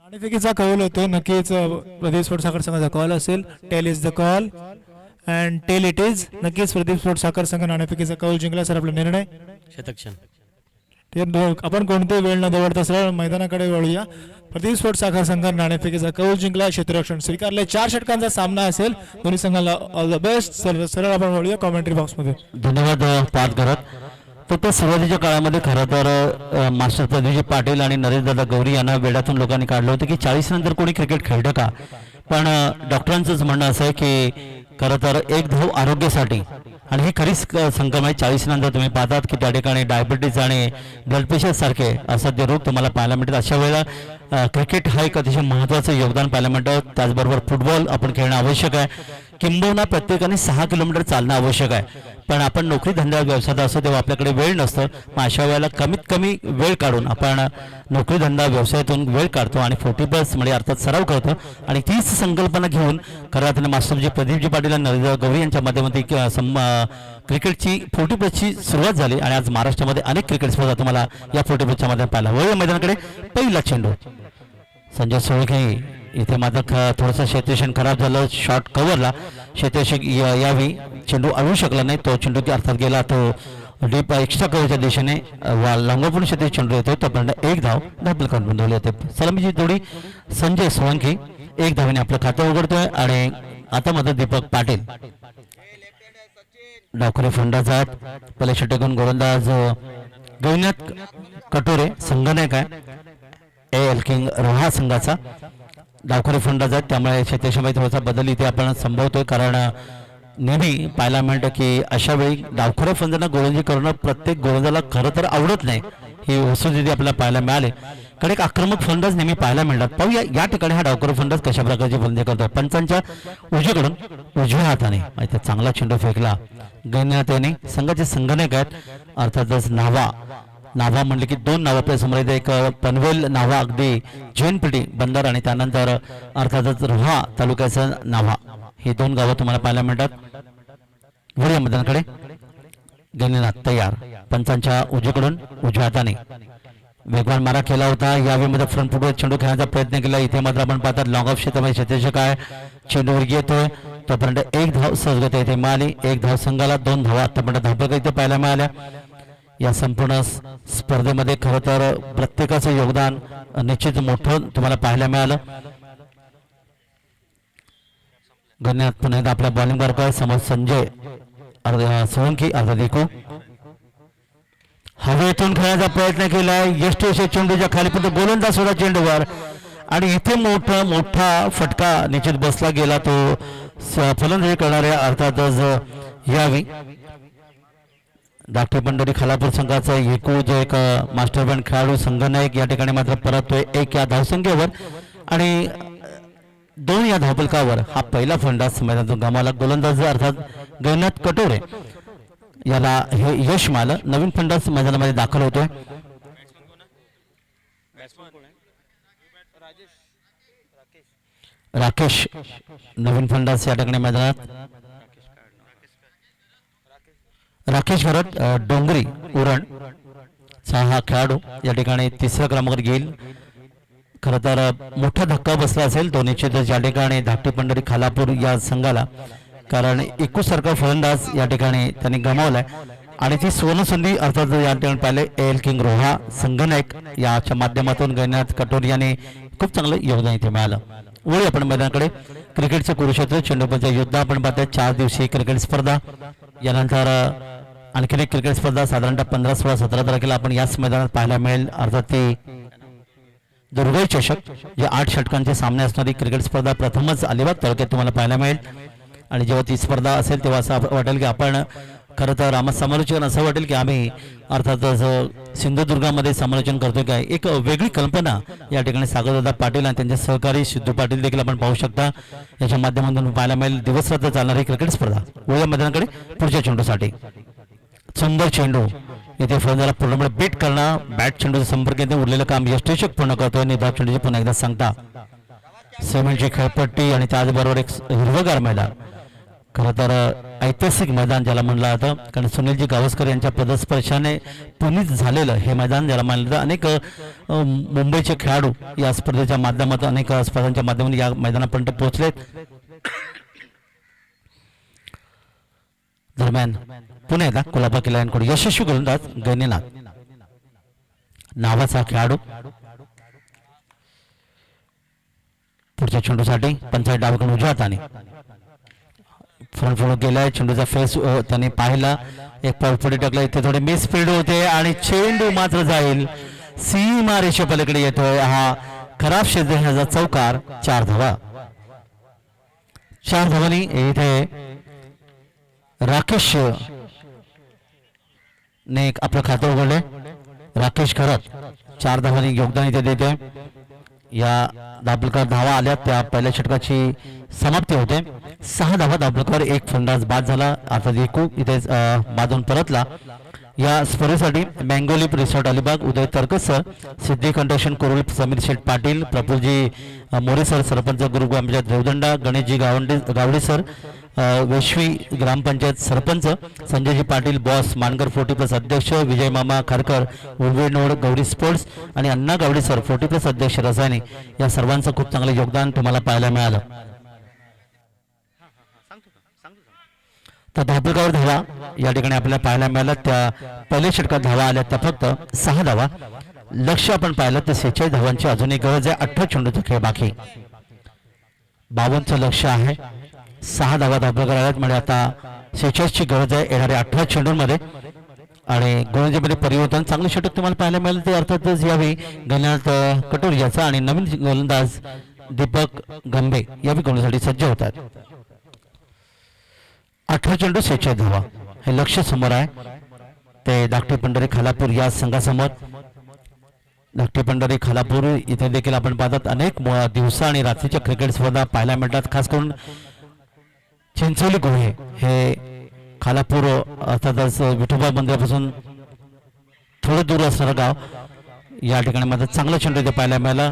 नाणेफेकीचा कौल होतो. नक्कीच प्रदीप स्पोर्ट्स साखर संघाचा कॉल असेल. Tail is the call and tail it is. नक्कीच प्रदीप स्पोर्ट्स साखर संघ नाणेफेकीचा कौल जिंकला. सर आपला निर्णय शतक्षण. आपण कोणते वेळ न दवडता सरळ मैदानाकडे वळूया. प्रदीप स्पोर्ट्स साखर संघ नाणेफेकीचा कौल जिंकला. क्षेत्ररक्षण स्वीकारले. 4 षटकांचा सामना असेल. दोन्ही संघाला ऑल द बेस्ट. सरळ आपण वळूया कॉमेंट्री बॉक्समध्ये. धन्यवाद पाच घरात. तर सुरुवातीच्या काळामध्ये खरं तर मास्टर प्रदीपजी पाटील आणि नरेशदादा गौरी यांना वेड्यातून लोकांनी काढलं होतं की 40 नंतर कोणी क्रिकेट खेळतं का. पण डॉक्टरांचंच म्हणणं असं आहे की खरं तर एक धाव आरोग्यासाठी आणि ही खरीच संकल्पना आहे. 40 नंतर तुम्ही पाहतात की त्या ठिकाणी डायबिटीज आणि ब्लड प्रेशर सारखे असाध्य रोग तुम्हाला पाहायला मिळतात. अशा वेळेला क्रिकेट हा एक अतिशय महत्त्वाचं योगदान पाहायला मिळतं. त्याचबरोबर फुटबॉल आपण खेळणं आवश्यक आहे. किंबहुना प्रत्येकाने 6 किलोमीटर चालणं आवश्यक आहे. पण आपण नोकरी धंदा व्यवसायात असतो तेव्हा आपल्याकडे वेळ नसतं. मग अशा वेळेला कमीत कमी वेळ काढून आपण नोकरी धंदा व्यवसायातून वेळ काढतो आणि 40+ म्हणजे अर्थात सराव करतो. आणि तीच संकल्पना घेऊन खरं अर्थाने मास्टरजी प्रदीपजी पाटील आणि नरेशदादा गौरी यांच्या माध्यमातून क्रिकेटची 40+ची सुरुवात झाली. आणि आज महाराष्ट्रामध्ये अनेक क्रिकेट स्पर्धा तुम्हाला या 40+च्या माध्यमातून पाहायला. वळ मैदानाकडे पहिला चेंडू संजय सोळके. इथे मात्र थोडंसं क्षेत्ररक्षण खराब झालं. शॉट कव्हरला क्षेत्ररक्षक यावी चेंडू अडवू शकला नाही. तो चेंडू अर्थात गेला तो डीप एक्स्ट्रा कव्हरच्या दिशेने लंगोपूर्ण क्षेत्र चेंडू येतो. तोपर्यंत 1 धाव डबल काउंट नोंदवली होते. सलामीची जोडी संजय सोळंकी 1 धावेने आपलं खातं उघडतोय. आणि आता मात्र दीपक पाटील डावखरे फंडाजात पहिले षटकून गोलंदाज गणिनाथ कटोरे संघनायक आहे एल किंग रोहा संघाचा. डावखरे फंडाजात त्यामुळे क्षेत्रक्षमतेत थोडासा बदल इथे आपण संभवतोय. कारण नेहमी पाहायला मिळतं की अशा वेळी डावखरे फंदांना गोलंदाजी करणं प्रत्येक गोलंदाजाला खरं तर आवडत नाही. ही वस्तुस्थिती आपल्याला पाहायला मिळाली. कडे एक आक्रमक फलंदाज नेहमी पाहायला मिळतात. पाहूया या ठिकाणी हा डावकरू फलंदाज कशा प्रकारची फलंदाजी करतो. पंचांच्या उजवीकडून उजव्या हाताने इथे चांगला चेंडू फेकला. गैन्याने संघाचे संघनायक आहेत अर्थातच नावा म्हणले की दोन नावं आपल्या समोर एक पनवेल नावा अगदी जैनपेटी बंदर आणि त्यानंतर अर्थातच रोहा तालुक्याचं नावा, ही दोन गावं तुम्हाला पाहायला मिळतात. वळूया मैदानाकडे. गैन्यानाथ तयार. पंचांच्या उजवीकडून उजव्या हाताने वेगवान मारा केला होता. यावेळी फ्रंट फुटवर चेंडू खेळण्याचा प्रयत्न केला. इथे मात्र आपण पाहतात लॉंग ऑफ क्षेत्रामध्ये क्षेत्ररक्षक आहे, चेंडूवर येतोय तोपर्यंत एक धाव सहजगत इथे मिळाली. एक धाव संघाला, 2 धावा आतापर्यंत धावपक इथे पाहायला मिळाल्या. या संपूर्ण स्पर्धेमध्ये खरं तर प्रत्येकाचं योगदान निश्चित मोठं तुम्हाला पाहायला मिळालं. गण्यात पुन्हा एकदा आपल्या बॉलिंग वर्कर समोर संजय सोळंकी अर्धा देखू हवेतून खेळण्याचा प्रयत्न केलाय. यष्टीच्या चेंडूच्या खाली पण गोलंदाज सुद्धा चेंडूवर आणि इथे मोठा फटका निश्चित बसला गेला. तो फलंदाजी करणाऱ्या अर्थातच यावी धाकटे पंढरी खालापूर संघाचा एकू जो एक मास्टर बँड खेळाडू संघनायक या ठिकाणी मात्र परततोय 1 या धावसंख्येवर आणि 2 या धावफलकावर हा पहिला फलंदाज मैदानातून गमावला. गोलंदाज अर्थात गैनाथ कटोरे याला हे यश मिळालं. नवीन फलंदाज मैदानामध्ये दाखल होतोय. राकेश नवीन फलंदाज या ठिकाणी मैदानात. राकेश भरत डोंगरी उरण हा खेळाडू या ठिकाणी 3ऱ्या क्रमांकावर घेईल. खरं तर मोठा धक्का बसला असेल तो निश्चितच या ठिकाणी धाकटे पंढरी खालापूर या संघाला, कारण एकूसारखा फलंदाज या ठिकाणी त्यांनी गमावलाय आणि ती सुवर्णसंधी अर्थात या ठिकाणी पाहिले एल किंग रोहा संघनायक याच्या माध्यमातून गैनाथ कटोरी यांनी खूप चांगलं योगदान इथे मिळालं. वळू आपण मैदानाकडे. क्रिकेटचं कुरुक्षेत्र चेंडूपंच युद्ध आपण पाहतोय. 4 दिवसीय क्रिकेट स्पर्धा, यानंतर आणखीन एक क्रिकेट स्पर्धा साधारणतः 15, 16, 17 तारखेला आपण याच मैदानात पाहायला मिळेल. अर्थात ती दुर्गई चषक जे 8 षटकांचे सामने असणारी क्रिकेट स्पर्धा प्रथमच अलिबाग तालुक्यात तुम्हाला पाहायला मिळेल. आणि जेव्हा ती स्पर्धा असेल तेव्हा असं वाटेल की आपण खरं तर समालोचन असं वाटेल की आम्ही अर्थातच सिंधुदुर्गामध्ये समालोचन करतोय काय. एक वेगळी कल्पना या ठिकाणी सागरदादा पाटील आणि त्यांचे सहकारी सिद्धू पाटील देखील आपण पाहू शकता. याच्या माध्यमातून पाहायला मिळेल दिवसरात्र चालणारी क्रिकेट स्पर्धा. वळूया मैदानाकडे पुढच्या चेंडूसाठी. सुंदर चेंडू इथे फलंदाजाला पूर्णपणे बीट करणं, बॅट चेंडूचा संपर्क येते उरलेलं काम यष्टीचक पूर्ण करतोय. निधा चेंडूची पुन्हा एकदा सांगता सिमेंटची खेळपट्टी आणि त्याचबरोबर एक हिरवगार मैदान. खरं तर ऐतिहासिक मैदान ज्याला म्हणलं जातं, कारण सुनीलजी गावस्कर यांच्या पदस्पर्शाने पुनीत झालेलं हे मैदान ज्याला मानलं जातं. अनेक मुंबईचे खेळाडू या स्पर्धेच्या माध्यमातून अनेक स्पर्धांच्या माध्यमातून या मैदानापर्यंत पोहोचलेत. दरम्यान पुन्हा एकदा कोल्हापूर किल्ल्याकडून यशस्वी गोलंदाज गैनीनाथ नावाचा खेळाडू पुढच्या चेंडूसाठी पंचायत डावीकडून उजव्या हाताने फ्रंट फुट गेलाय. चेंडूचा फेस त्याने पाहिला, एक पाऊल पुढे टाकला. इथे थोडे मिस फील्ड होते आणि चेंडू मात्र जाईल सीमा रेषे पलीकडे येतोय. हा खराब क्षेत्र चौकार. 4 धावा. 4 धावांनी इथे राकेश ने आपलं खातं उघडले. राकेश खरत 4 धावांनी योगदान इथे देतोय. या धावफलकावर धावा आल्या त्या पहिल्या षटकाची समाप्ती होते. 6 धावा धावफलकावर, एक फलंदाज बाद झाला. आता देखू इथे बादून परतला. या स्पर्धेसाठी मँगोलिप रिसॉर्ट अलिबाग, उदय तरकसर, सिद्धी कंट्रक्शन कुरुल, समीर शेठ पाटील, प्रफुलजी मोरे सर, सरपंच गुरुग्रामपंचायत रेवदंडा, गणेशजी गावडे सर, वेश्वी ग्रामपंचायत सरपंच, संजयजी पाटील बॉस, मानकर 40+ अध्यक्ष, विजय मामा खारकर, उर्वेनोड गौरी स्पोर्ट्स आणि अण्णा गावडे सर 40+ अध्यक्ष रसायने, या सर्वांचं खूप चांगलं योगदान तुम्हाला पाहायला मिळालं. तर धावफलकावर धावा या ठिकाणी आपल्याला पाहायला मिळाल्या. त्या पहिल्या षटकात धावा आल्या त्या फक्त 6 धावा. लक्ष आपण पाहिलं तर 46 धावांची अजूनही गरज आहे. 18 चेंडूचा खेळ बाकी. 52चं लक्ष आहे. 6 धावा धावफलकावर आल्यात म्हणजे आता 46ची गरज आहे येणाऱ्या 18 चेंडूंमध्ये. आणि गोलंदाजीमध्ये परिवर्तन, चांगलं षटक तुम्हाला पाहायला मिळालं ते अर्थातच यावेळी गैनाथ कटोरी याचा आणि नवीन गोलंदाज दीपक गंभे यावेळी गोलंदाजीसाठी सज्ज होतात. 18 चेंडू 46 धावा हे लक्ष समोर आहे. ते धाकटे पंढरी खालापूर या संघासमोर धाकटी पंढरी खालापूर इथे देखील आपण पाहतात अनेक दिवसा आणि रात्रीच्या क्रिकेट स्पर्धा पाहायला मिळतात. खास करून चिंचोली गुहे हे खालापूर अर्थातच विठोबा मंदिरापासून थोडं दूर असणारं गाव. या ठिकाणी मात्र चांगलं चेंडू इथे पाहायला मिळाला.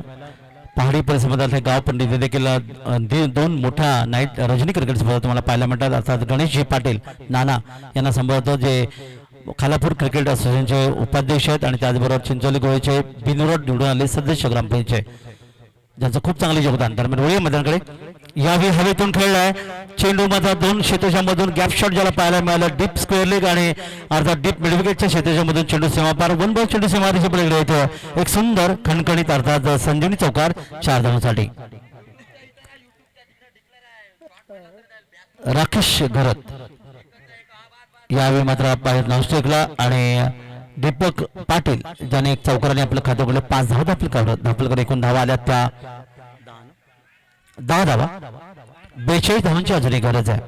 पहाडी परिसरात हे गाव पण इथे देखील दोन मोठ्या नाईट रजनी क्रिकेट स्पर्धा तुम्हाला पाहायला मिळतात. अर्थात गणेशजी पाटील नाना यांना सांभाळतो जे खालापूर क्रिकेट असोसिएशनचे उपाध्यक्ष आहेत आणि त्याचबरोबर चिंचोली गोळेचे बिनविरोध निवडून आले सदस्य ग्रामपंचायत ज्यांचं खूप चांगले योगदान. दरम्यान वळूया मैदानाकडे. यावेळी हवेतून खेळलाय चेंडू मात्र दोन क्षेत्रशामधून गॅप शॉट ज्याला पाहायला मिळालं डीप स्क्वेअर लेग आणि अर्थात डीप मिडविकेटच्या क्षेत्रशामधून चेंडू सीमापार वन बॉल चेंडू सीमारेषे पलीकडे येतो. एक सुंदर खणखणीत अर्थात संजीवनी चौकार 4 धावांसाठी. राकेश घरत यावेळी मात्र पाहिजे नॉस्टेकला आणि दीपक पाटील ज्याने एक चौकाराने आपलं खातं उघडलं. 5 धावा धापलकर एकूण धावा आल्या त्या 10 धावा. 42 धावांची अजूनही गरज आहे.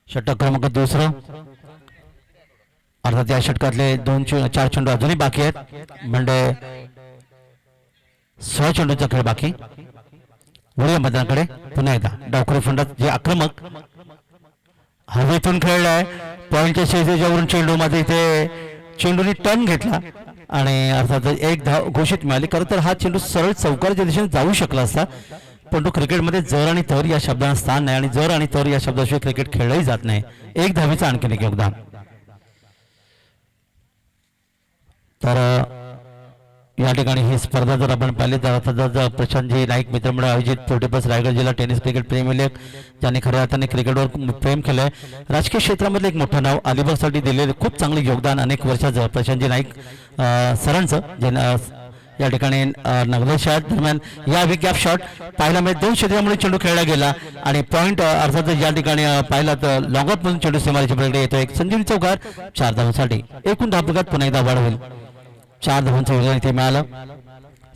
षटक क्रमांक दुसरं अर्थात या षटकातले 4 चेंडू अजूनही बाकी आहेत म्हणजे 6 चेंडूचा खेळ बाकी. वळूया मैदानाकडे पुन्हा एकदा. डावखुरी फंडात जे आक्रमक हवेतून खेळलाय पॉईंटच्या शेजारच्यावरून चेंडू मध्ये इथे चेंडूने टर्न घेतला आणि अर्थात एक धाव घोषित मिळाली. खरं तर हा चेंडू सरळ चौकाराच्या दिशेने जाऊ शकला असता पण तो क्रिकेटमध्ये जर आणि तर या शब्दांना स्थान नाही आणि जर आणि तर या शब्दाशिवाय क्रिकेट खेळलंही जात नाही. एक धावेचं आणखीन एक योगदान. तर या ठिकाणी ही स्पर्धा जर आपण पाहिली तर अर्थातच प्रशांतजी नाईक मित्रमंडळ आयोजित 40+ रायगड जिल्हा टेनिस क्रिकेट प्रेमी लीग ज्यांनी खऱ्या अर्थाने क्रिकेटवर प्रेम केलंय. राजकीय क्षेत्रामधलं एक मोठं नाव अलिबागसाठी दिलेलं खूप चांगले योगदान अनेक वर्षाचं प्रशांतजी नाईक सरांचं जे या ठिकाणी नगदेशात दरम्यान या गॅप शॉट पाहायला मिळेल. 2 क्षेत्रामुळे चेंडू खेळला गेला आणि पॉईंट अर्थातच या ठिकाणी पाहिला तर लॉंग ऑफ मधून चेंडू सीमारेषे पलीकडे येतो. एक संजीवनी चौकार 4 धावांसाठी. एकूण धावफलकात पुन्हा एकदा वाढ होईल. 4 धावांचं योगदान इथे मिळालं.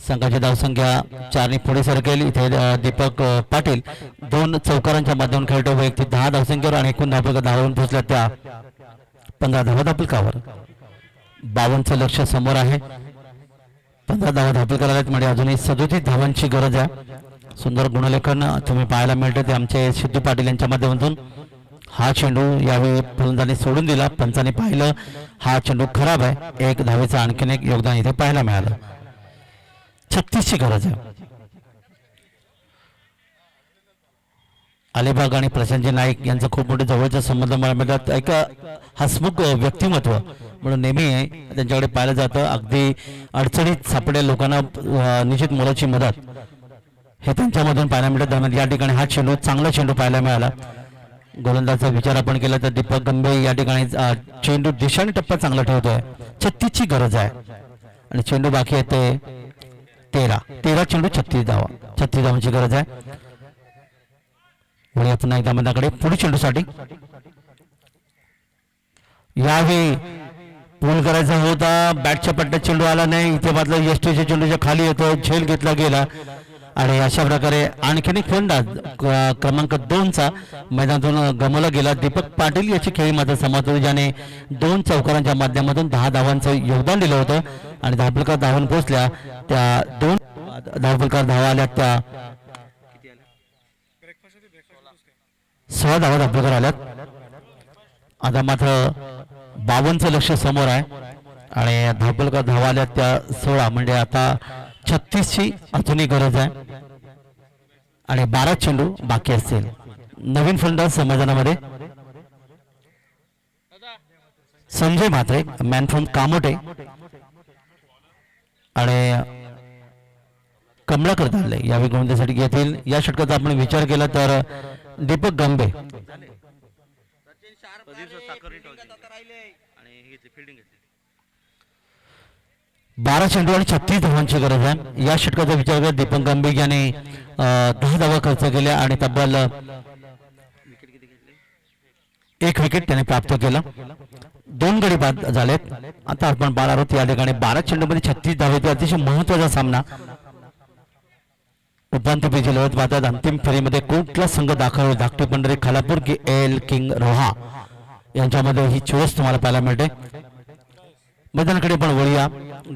संघाची धावसंख्या 4ने पुढे सरकेल. इथे दीपक पाटील 2 चौकारांच्या माध्यमातून खेळतो. वैयक्तिक 10 धावसंख्येवर आणि एकूण धावफलक धावावरून पोहोचल्या त्या 15 धावा धावफलकावर. 52चं लक्ष समोर आहे. 15 धावा धावफलकावर आल्यात म्हणजे अजूनही 37 धावांची गरज आहे. सुंदर गुणलेखन तुम्ही पाहायला मिळतं ते आमचे सिद्धू पाटील यांच्या माध्यमातून. हा चेंडू यावेळी फलंदाजाने सोडून दिला. पंचाने पाहिलं हा चेंडू खराब आहे. 1 धावेचं आणखीन एक योगदान इथे पाहायला मिळालं. 36ची गरज आहे. अलिबाग आणि प्रशांतजी नाईक यांचं खूप मोठे जवळचे संबंध मला मिळतात. एक हसमुख व्यक्तिमत्व म्हणून नेहमी त्यांच्याकडे पाहिलं जातं. अगदी अडचणीत सापडलेल्या लोकांना निश्चित मोलाची मदत हे त्यांच्यामधून पाहायला मिळतं. त्यामध्ये या ठिकाणी हा चेंडू चांगला चेंडू पाहायला मिळाला. गोलंदाजाचा विचार आपण केला तर दीपक गंभे या ठिकाणी चेंडू दिशाने टप्पा चांगला ठेवतोय. 36ची गरज आहे आणि चेंडू बाकी आहे ते 13 चेंडू 36 धावा. 36 धावांची गरज आहे. वळूया पुन्हा एकदा मनाकडे पुढे चेंडूसाठी. यावेळी पूल करायचा होता. बॅटच्या पट्ट्यात चेंडू आला नाही. इथे मात्र यष्टीच्या चेंडूच्या खाली येतो. झेल घेतला गेला आणि अशा प्रकारे आणखीन एक फलंदाज क्रमांक 2चा मैदानातून गमावला गेला. दीपक पाटील याची खेळी मात्र समाप्त होती ज्याने 2 चौकारांच्या माध्यमातून 10 धावांचं योगदान दिलं होतं आणि धावफलकावर धावांना पोहोचल्या त्या 2 धावफलकावर धावा आल्या त्या 6 धावा धावफलकावर आल्यात. आता मात्र 52चं लक्ष समोर आहे आणि धावफलकावर धावा आल्या त्या 16 म्हणजे आता 36ची अजूनही गरज आहे आणि 12 चेंडू बाकी असतील. नवीन फलंदाज मैदानामध्ये संजय म्हात्रे मॅन फ्रॉम कामोटे आणि कमलाकर धारले यावेळी गोलंदाजीसाठी घेतील. या षटकाचा आपण विचार केला तर दीपक गंभे 12 चेंडू आणि 36 धावांची गरज आहे. या षटकाचा विचार करत दीपक गंभे याने 10 धावा खर्च केल्या आणि तब्बल 1 विकेट त्याने प्राप्त केलं. 2 गडी बाद झालेत. आता आपण 12 आहोत. या ठिकाणी 12 चेंडूमध्ये 36 धावे. अतिशय महत्वाचा सामना. उपांत्य फेरीची लढत पाहतात. अंतिम फेरीमध्ये कुठला संघ दाखल होईल. धाकटी पंढरी खालापूर की एल किंग रोहा यांच्यामध्ये ही चोरस तुम्हाला पाहायला मिळते. मैदानाकडे पण वळूया.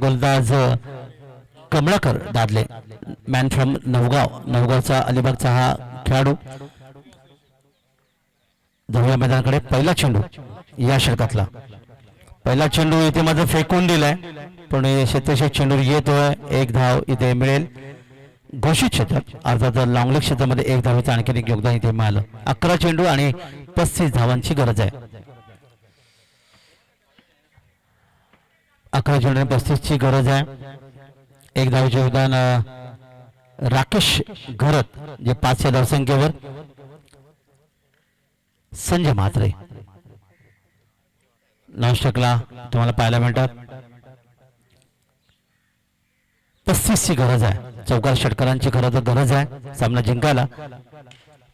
गोलंदाज कमळाकर दादले, मॅन फ्रॉम नवगावचा अलिबागचा हा खेळाडू. जाऊया मैदानाकडे. पहिला चेंडू या षटकातला, पहिला चेंडू इथे मात्र फेकून दिलाय, पण क्षेत्ररक्षक चेंडू येतोय. एक धाव इथे मिळेल. घोषित क्षेत्रात अर्थात लॉंगलेग क्षेत्रामध्ये एक धावेचं आणखीन एक योगदान इथे मिळालं. 11 चेंडू आणि 35 धावांची गरज आहे. 11 चेंडू आणि 35 ची गरज आहे. एक धावेचे योगदान राकेश घरत जे 5 या धावसंख्येवर. संजय म्हात्रे नाशिकला तुम्हाला पाहायला मिळतात. 35 ची गरज आहे. 14 षटकारांची खरं तर गरज आहे सामना जिंकायला.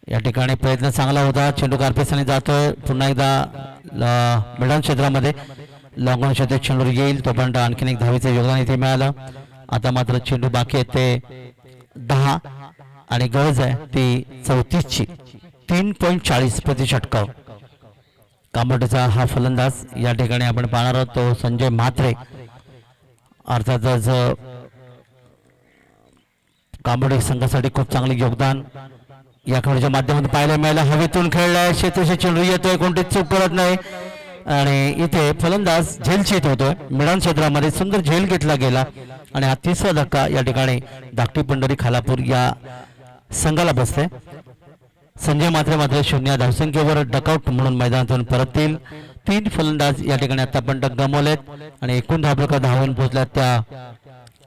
या ठिकाणी प्रयत्न चांगला होता. चेंडू कारपेसाने जातोय पुन्हा एकदा मिडल क्षेत्रामध्ये. लॉंगॉन क्षेत्रात चेंडू येईल तोपर्यंत आणखीन एक धावेचं योगदान इथे मिळालं. आता मात्र चेंडू बाकी आहे ते 10 आणि गरज आहे ती 34 ची. 3.40 प्रति षटकाव. कांबोटेचा हा फलंदाज या ठिकाणी आपण पाहणार आहोत तो संजय म्हात्रे. अर्थातच कांबोटे संघासाठी खूप चांगले योगदान या खेळाच्या माध्यमातून पाहायला मिळालं. हवेतून खेळलाय, क्षेत्ररक्षक चेंडू येतोय, कोणतीच चूक करत नाही आणि इथे फलंदाज झेलचीत होतोय. मिडल क्षेत्रामध्ये सुंदर झेल घेतला गेला आणि हा तिसरा धक्का या ठिकाणी धाकटी पंढरी खालापूर या संघाला बसते. संजय मात्र 0 धावसंख्येवर डकआउट म्हणून मैदानातून परततील. 3 फलंदाज या ठिकाणी आतापर्यंत गमावलेत आणि एकूण धावफलक धावून पोहोचल्यात त्या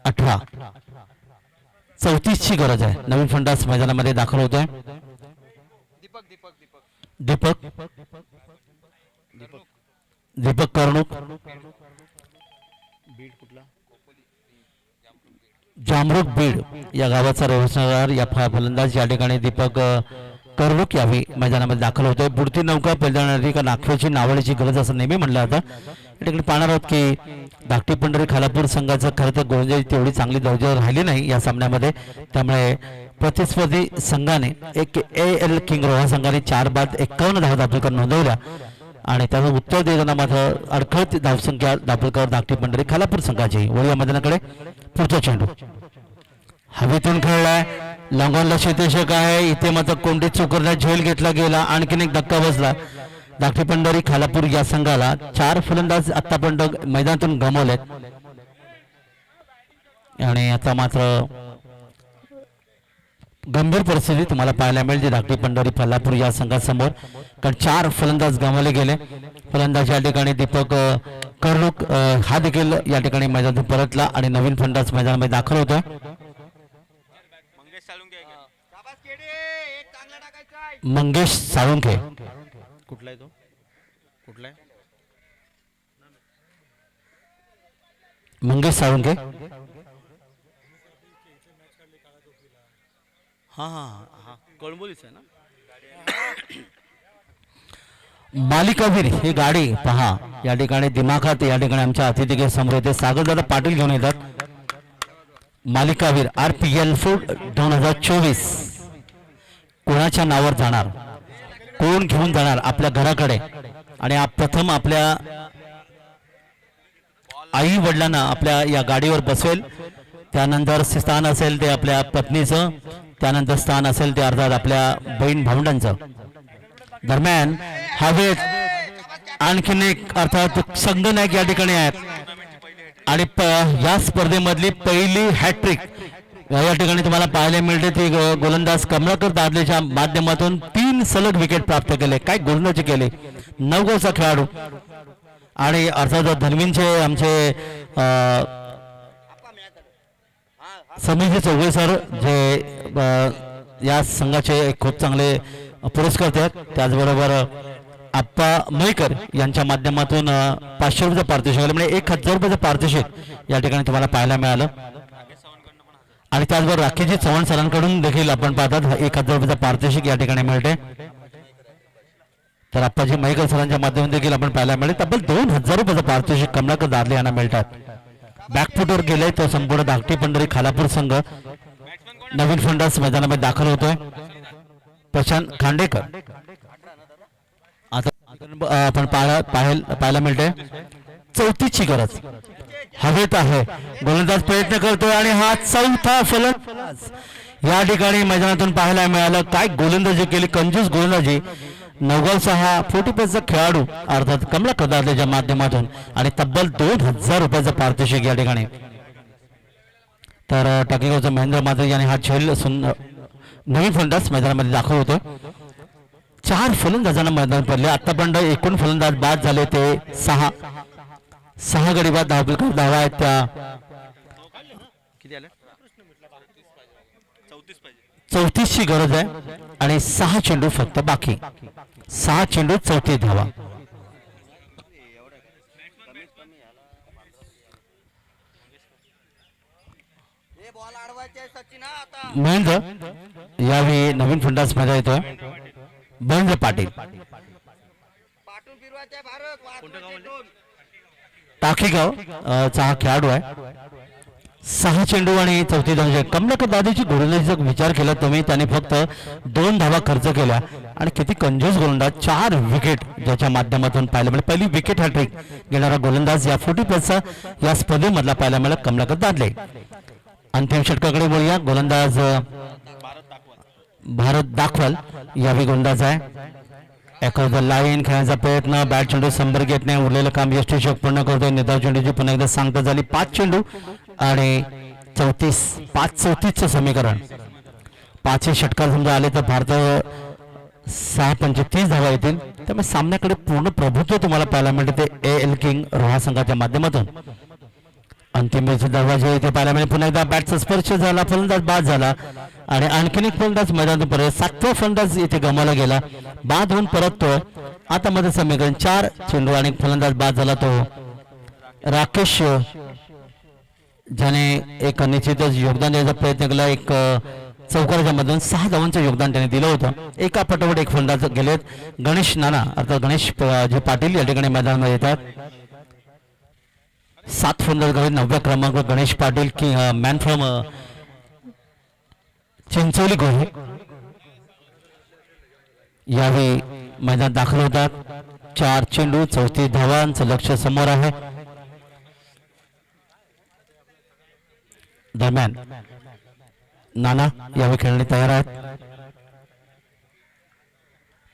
18. 34 ची गरज आहे. नवीन फलंदाज मैदानामध्ये दाखल होत आहे. दीपक कर्णूक, जामरुक बीड या गावाचा रहिवासी या फलंदाज या ठिकाणी दीपक कर्णूक यावी मैदानामध्ये दाखल होतोय. बुडती नौका पैलवानाची का नाखव्याची नावडीची गरज असं नेहमी म्हणलं जातं. या ठिकाणी पाहणार आहोत की धाकटी पंढरी खालापूर संघाचं खरं तर गोलंदाजी तेवढी चांगली दर्जा राहिली नाही या सामन्यामध्ये. त्यामुळे प्रतिस्पर्धी संघाने एक AL किंग रोहा संघाने 4 बाद 51 धावा दाखल नोंदवल्या आणि त्याचं उत्तर देताना मात्र अडखळत धावसंख्या दाखल धाकटी पंढरी खालापूर संघाची. वळूया मैदानाकडे. पुढचा चेंडू हवेतून खेळलाय, लॉंगॉनला क्षेत्ररक्षक आहे, इथे मात्र कोणती चूक करण्यात झेल घेतला गेला. आणखीन एक धक्का बसला धाकटी पंढरी खालापूर या संघाला. 4 फलंदाज आतापर्यंत मैदानातून गमावलेत आणि आता मात्र गंभीर परिस्थिती तुम्हाला पाहायला मिळते धाकटी पंढरी खालापूर या संघासमोर, कारण 4 फलंदाज गमावले गेले. फलंदाज या ठिकाणी दीपक कर्णूक हा देखील या ठिकाणी मैदानातून परतला आणि नवीन फलंदाज मैदानामध्ये दाखल होता. मंगेश साळुंखे. कुठला आहे तो? कुठला आहे? मंगेश साळुंखे. हा हा हा कळंबोलीच आहे ना. मालिकावीर ही गाडी पहा या ठिकाणी दिमाखात या ठिकाणी आमच्या अतिथी समोर येते. सागरदादा पाटील घेऊन येतात. मालिकावीर RPL फूड 2024 कोणाच्या नावावर जाणार, कोण घेऊन जाणार आपल्या घराकडे आणि प्रथम आपल्या आई वडिलांना आपल्या या गाडीवर बसवेल. त्यानंतर स्थान असेल ते आपल्या पत्नीचं, त्यानंतर स्थान असेल ते अर्थात आपल्या बहीण भावंडांचं. दरम्यान हवेत आणखीन एक अर्थात संगनायक या ठिकाणी आहेत आणि या स्पर्धेमधली पहिली हॅट्रिक या ठिकाणी तुम्हाला पाहायला मिळते. ती गोलंदाज कमळाकर दादलेच्या माध्यमातून 3 सलग विकेट प्राप्त केले. काय गोलंदाजी केले. नवगावचा खेळाडू आणि अर्थात धनवींचे आमचे समीर चौघे सर जे या संघाचे खूप चांगले पुरस्कार आहेत. त्याचबरोबर आप्पा मयकर यांच्या माध्यमातून 500 रुपये पारितोषिक म्हणजे 1000 रुपयाचं पारितोषिक या ठिकाणी तुम्हाला पाहायला मिळालं. आणि त्याचबरोबर राकेशजी चव्हाण सरांकडून देखील आपण पाहतात 1000 रुपयाचं पारितोषिक या ठिकाणी मिळते. तर आप्पाजी मयकर सरांच्या माध्यमातून देखील आपण पाहायला मिळेल. तब्बल 2000 रुपयाचं पारितोषिक कमलाकर दादले यांना मिळतात. बॅकफुटवर गेले तो संपूर्ण धाकटी पंढरी खालापूर संघ. नवीन फलंदाज मैदानामध्ये दाखल होतोय प्रशांत खांडेकर. आता आपण पाहायला मिळते चौथीची गरज हवेत आहे. गोलंदाज प्रयत्न करतोय आणि हा चौथा फलंदाज या ठिकाणी मैदानातून पाहायला मिळालं. काय गोलंदाजी केली, कंजूस गोलंदाजी. नवगावचा हा 40+ खेळाडू अर्थात कमलाकर दादलेच्या माध्यमातून आणि तब्बल 2000 रुपयाचं पारितोषिक या ठिकाणी. तर टाकेगावचा महेंद्र मात्रे यांनी हा खेळ नवीन फलंदाज मैदानामध्ये दाखल होतो. 4 फलंदाजांना मैदान पडले. आतापर्यंत एकूण फलंदाज बाद झाले ते 6 गडी बाद धावा आहेत त्या 34ची गरज आहे आणि 6 चेंडू फक्त बाकी. 6 चेंडू 34 धावा. महेंद्र यावेळी नवीन फलंदाज मैदान येतोय. महेंद्र पाटील टाकेगाव चा हा खेळाडू आहे. 6 चेंडू आणि 34 धावा. कमलाकर दादाची गोलंदाजीचा विचार केला तुम्ही, त्याने फक्त 2 धावा खर्च केल्या आणि किती कंजूस गोलंदाज. 4 विकेट ज्याच्या माध्यमातून पाहायला मिळेल. पहिली विकेट हॅट्रिक घेणारा गोलंदाज या 40+ या स्पर्धेमधला पाहायला मिळाला कमलाकर दादले. अंतिम षटकाकडे बोलूया. गोलंदाज भारत दाखवाल यावेळी गोलंदाज आहे. एखादा लाईन खेळण्याचा प्रयत्न, बॅट चेंडू संपर्क येत नाही. उरलेलं काम यष्टीशोक पूर्ण करतोय. निधाव चेंडूची पुन्हा एकदा सांगता झाली. 5 चेंडू आणि 5-34चं समीकरण. 5 षटकार समजा आले तर भारत 6-35 धावा येतील. त्यामुळे सामन्याकडे पूर्ण प्रभुत्व तुम्हाला पाहायला मिळते ते AL किंग रोहा संघाच्या माध्यमातून. अंतिम दरवाजे इथे पाहायला मिळेल. पुन्हा एकदा बॅटचा स्पर्श झाला, फलंदाज बाद झाला आणि आणखीन एक फलंदाज मैदानातून परत. 7वा फलंदाज इथे गमावला गेला, बाद होऊन परततोय. आता मध्ये समीकरण 4 चेंडू आणि फलंदाज बाद झाला तो राकेश, ज्याने एक निश्चितच योगदान द्यायचा प्रयत्न केला. एक चौकाराच्या मधून 6 धावांचं योगदान त्याने दिलं होतं. एका पटापट एक फलंदाज गेलेत. गणेश नाना अर्थात गणेश जे पाटील या ठिकाणी मैदानामध्ये येतात. 7 फलंदाज गवे. 9व्या क्रमांक गणेश पाटील की मॅन फ्रॉम चिंचोली गोहे यावेळी मैदानात दाखल होतात. 4 चेंडू 34 धावांचं लक्ष समोर आहे. दरम्यान नाना यावेळी खेळणे तयार आहेत.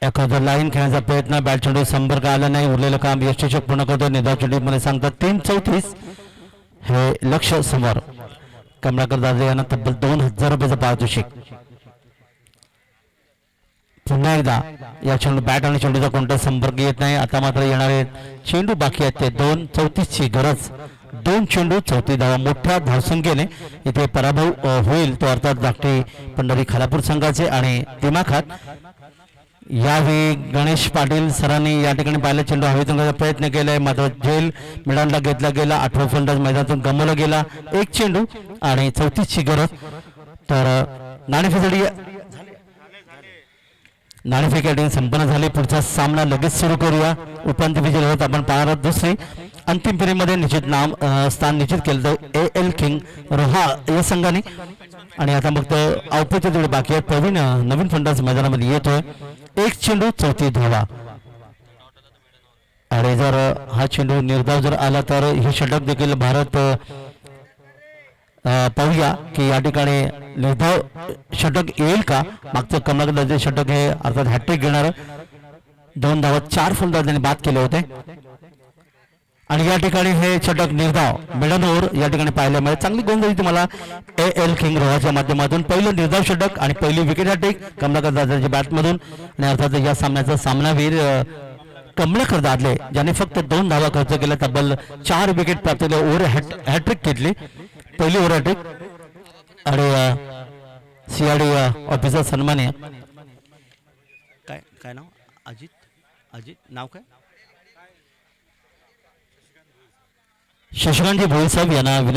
एखादा लाईन खेळण्याचा प्रयत्न, बॅट चेंडू संपर्क आला नाही. उरलेलं काम यष्टीशोक पूर्ण करतो. निधाव चेंडू मध्ये सांगतात 3-34 हे लक्ष समोर. कमलाकर दादले यांना तब्बल 2000 रुपयाचं पारितोषिक. पुन्हा एकदा या चेंडू बॅट आणि चेंडूचा कोणता संपर्क येत नाही. आता मात्र येणारे चेंडू बाकी आहेत ते 2-34ची गरज. 2 चेंडू 34 धावा. मोठ्या धावसंख्येने इथे पराभव होईल तो अर्थात धाकटी पंढरी खालापूर संघाचे आणि दिमाखात. यावेळी गणेश पाटील सरांनी या ठिकाणी पाहिला चेंडू हवेतून करण्याचा प्रयत्न केलाय, मात्र झेल मिडानला घेतला गेला. 8वा फलंदाज मैदानातून गमावला गेला. 1 चेंडू आणि 34ची गरज. तर नाणेफेक या ठिकाणी संपन्न झाले. पुढचा सामना लगेच सुरू करूया. उपांत्य विजय होत आपण पाहणार आहोत. दुसरी अंतिम फेरीमध्ये निश्चित स्थान निश्चित केलं तर AL किंग रोहा या संघाने. आणि आता फक्त औपचारिक तेवढे बाकी आहेत. प्रवीण नवीन फलंदाज मैदानामध्ये येतोय. 1 चेंडू 34 धावा. आणि जर हा चेंडू निर्धाव जर आला तर हे षटक देखील भारत पाहूया की या ठिकाणी निर्धाव षटक येईल का. मागचं कमलाकर षटक हे अर्थात हॅट्रिक घेणार. 2 धावा 4 फलंदाजांनी बाद केले होते आणि या ठिकाणी हे षटक निर्धाव मिडन ओव्हर या ठिकाणी पाहायला मिळेल. चांगली गोलंदाजी तुम्हाला AL किंग रोहाच्या माध्यमातून. पहिलं निर्धाव षटक आणि पहिली विकेट हॅट्रिक कमलाकर दादलेच्या बॅटमधून. आणि अर्थात या सामन्याचा सामनावीर कमलाकर दादले ज्याने फक्त 2 धावा खर्च केला. तब्बल 4 विकेट प्राप्त केले. ओव्हर हॅट्रिक घेतली, पहिली ओव्हर हॅट्रिक. आणि CRD ऑफिसर सन्मान्य काय नाव अजित नाव काय शशिकांतजी भोईर साहेब यांना